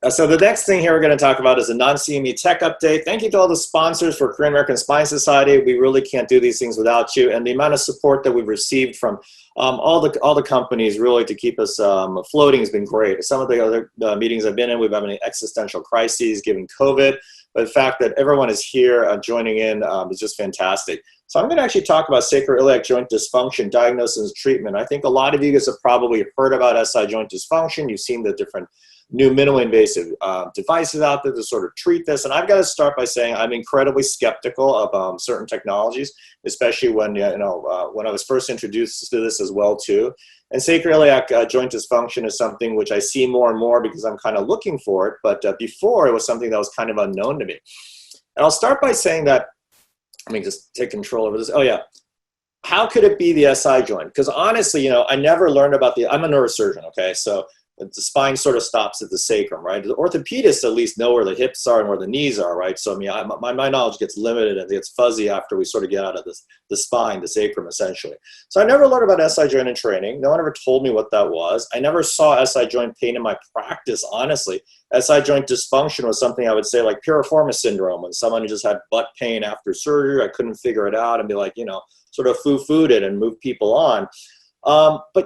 So the next thing here we're going to talk about is a non-CME tech update. Thank you to all the sponsors for Korean American Spine Society. We really can't do these things without you, and the amount of support that we've received from all the companies really to keep us floating has been great. Some of the other meetings I've been in, we've had many existential crises given COVID, but the fact that everyone is here joining in is just fantastic. So I'm going to actually talk about sacroiliac joint dysfunction, diagnosis and treatment. I think a lot of you guys have probably heard about SI joint dysfunction. You've seen the different new minimally invasive devices out there to sort of treat this. And I've got to start by saying I'm incredibly skeptical of certain technologies, especially when, when I was first introduced to this as well too. And sacroiliac joint dysfunction is something which I see more and more because I'm kind of looking for it. But before, it was something that was kind of unknown to me. And I'll start by saying that, let me just take control over this. Oh yeah. How could it be the SI joint? Because honestly, I never learned about I'm a neurosurgeon, okay? So the spine sort of stops at the sacrum, right? The orthopedists at least know where the hips are and where the knees are, right? So I mean, my knowledge gets limited and gets fuzzy after we sort of get out of the spine, the sacrum essentially. So I never learned about SI joint in training. No one ever told me what that was. I never saw SI joint pain in my practice, honestly. SI joint dysfunction was something I would say like piriformis syndrome, when someone just had butt pain after surgery. I couldn't figure it out and be like, sort of foo-fooed it and move people on. But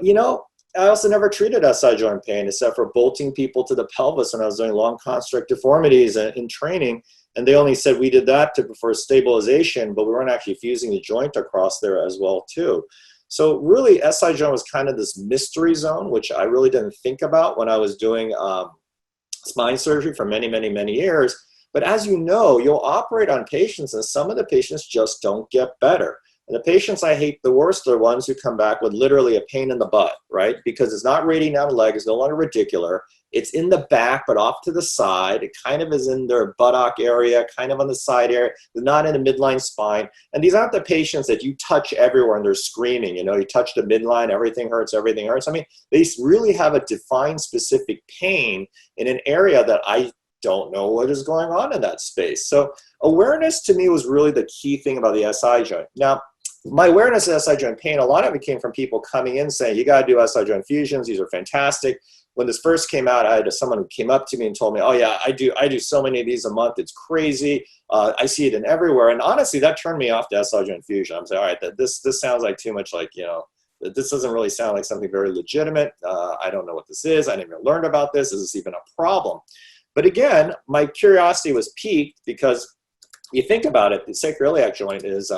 I also never treated SI joint pain except for bolting people to the pelvis when I was doing long construct deformities in training. And they only said we did that for stabilization, but we weren't actually fusing the joint across there as well too. So really SI joint was kind of this mystery zone, which I really didn't think about when I was doing spine surgery for many, many, many years. But as you know, you'll operate on patients and some of the patients just don't get better. And the patients I hate the worst are the ones who come back with literally a pain in the butt, right? Because it's not radiating down the leg, it's no longer radicular. It's in the back, but off to the side. It kind of is in their buttock area, kind of on the side area. They're not in the midline spine. And these aren't the patients that you touch everywhere and they're screaming. You touch the midline, everything hurts, everything hurts. I mean, they really have a defined specific pain in an area that I don't know what is going on in that space. So awareness to me was really the key thing about the SI joint. Now, my awareness of SI joint pain, a lot of it came from people coming in saying, you got to do SI joint fusions. These are fantastic. When this first came out, I had someone who came up to me and told me, oh yeah, I do so many of these a month. It's crazy. I see it in everywhere. And honestly, that turned me off to SI joint fusion. I'm saying, all right, this sounds like too much like, this doesn't really sound like something very legitimate. I don't know what this is. I never learned about this. Is this even a problem? But again, my curiosity was piqued because you think about it, the sacroiliac joint is,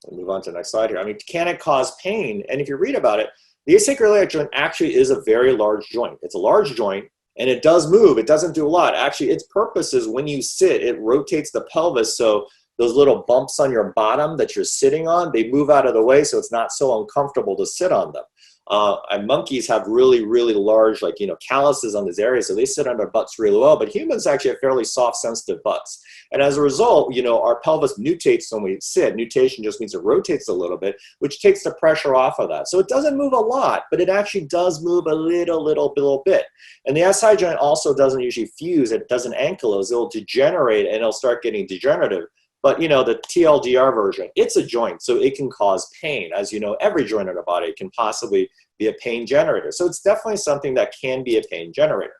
we'll move on to the next slide here. I mean, can it cause pain? And if you read about it, the sacroiliac joint actually is a very large joint. It's a large joint and it does move. It doesn't do a lot. Actually, its purpose is when you sit, it rotates the pelvis. So those little bumps on your bottom that you're sitting on, they move out of the way so it's not so uncomfortable to sit on them. And monkeys have really, really large, calluses on this area, so they sit on their butts really well. But humans actually have fairly soft, sensitive butts. And as a result, our pelvis mutates when we sit. Nutation just means it rotates a little bit, which takes the pressure off of that. So it doesn't move a lot, but it actually does move a little bit. And the SI joint also doesn't usually fuse. It doesn't ankylose. It'll degenerate and it'll start getting degenerative. But the TLDR version, it's a joint, so it can cause pain. As you know, every joint in the body can possibly be a pain generator. So it's definitely something that can be a pain generator.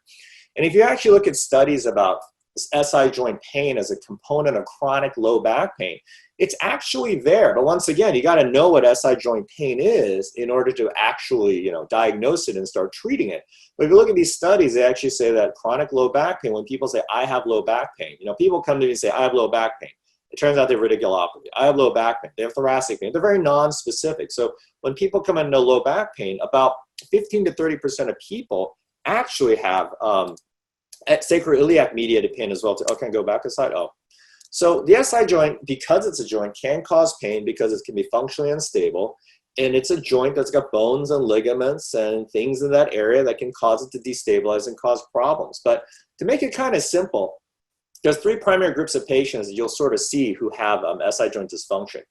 And if you actually look at studies about SI joint pain as a component of chronic low back pain, it's actually there. But once again, you got to know what SI joint pain is in order to actually, diagnose it and start treating it. But if you look at these studies, they actually say that chronic low back pain, when people say, I have low back pain, people come to me and say, I have low back pain. It turns out they have radiculopathy. I have low back pain. They have thoracic pain. They're very non-specific. So when people come in with low back pain, about 15 to 30% of people actually have sacroiliac mediated pain as well. Can I go back a slide? Oh. So the SI joint, because it's a joint, can cause pain because it can be functionally unstable. And it's a joint that's got bones and ligaments and things in that area that can cause it to destabilize and cause problems. But to make it kind of simple, there's three primary groups of patients that you'll sort of see who have SI joint dysfunction.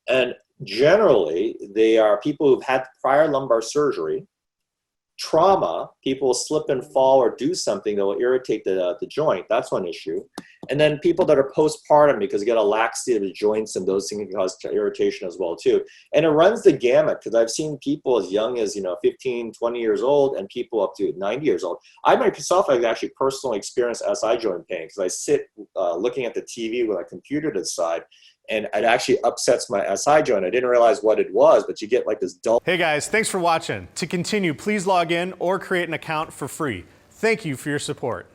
And generally, they are people who've had prior lumbar surgery, trauma, people slip and fall or do something that will irritate the joint. That's one issue. And then people that are postpartum, because you get a laxity of the joints and those things can cause irritation as well too. And it runs the gamut, because I've seen people as young as 15, 20 years old and people up to 90 years old. I myself have actually personally experienced SI joint pain because I sit looking at the TV with a computer to the side, and it actually upsets my SI joint. I didn't realize what it was, but you get like this dull. Hey guys, thanks for watching. To continue, please log in or create an account for free. Thank you for your support.